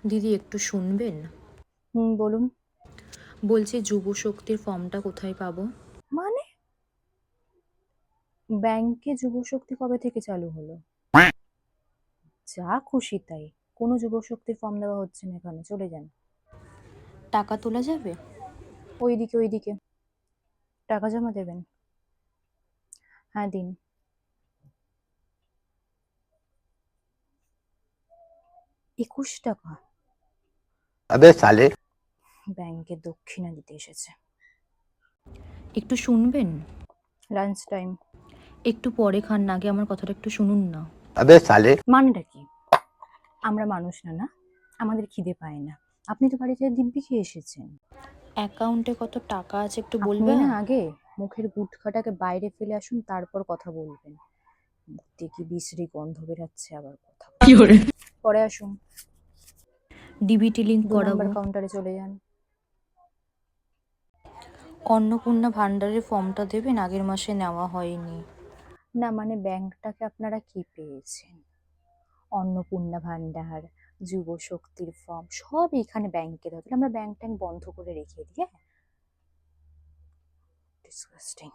দিদি একটু শুনবেন? বলুন। বলছি যুব শক্তির ফর্মটা কোথায় পাবো? মানে ব্যাংকে যুবশক্তি কবে থেকে চালু হলো? যা খুশি তাই। কোনো যুবশক্তির ফর্ম দেওয়া হচ্ছে না এখানে, চলে যান। টাকা তোলা যাবে? ওইদিকে ওইদিকে। টাকা জমা দেবেন? হ্যাঁ দিন। 21 টাকা? अबे साले। ব্যাংকে দক্ষিণা দিতে এসেছে। একটু শুনবেন? Lunch time. একটু পরে খান না, আগে আমার কথাটা একটু শুনুন না। अबे साले। মানেটা কি? আমরা মানুষ না না? আমাদের খিদে পায় না। আপনি তো বাড়িতে দিব্যি খেয়ে এসেছেন। অ্যাকাউন্টে কত টাকা আছে একটু আপনি বলবেন? না আগে মুখের গুটখাটাকে বাইরে ফেলে আসুন, তারপর কথা বলবেন। মুখ দিয়ে কি বিশ্রী গন্ধ বেরাচ্ছে, আবার কথা পরে আসুন। ডিবিটি লিংক 2 নম্বর করাবো? কাউন্টারে চলে যান। অন্নপূর্ণা ভান্ডারের ফর্মটা দেবেন, আগের মাসে নেওয়া হয়নি। না মানে ব্যাংকটাকে আপনারা কি পেয়েছেন? অন্নপূর্ণা ভান্ডার, যুব শক্তির ফর্ম সব এখানে ব্যাংকে দাও, তাহলে আমরা ব্যাংক ট্যাঙ্ক বন্ধ করে রেখে দিই। হ্যাঁ, ডিসগাস্টিং।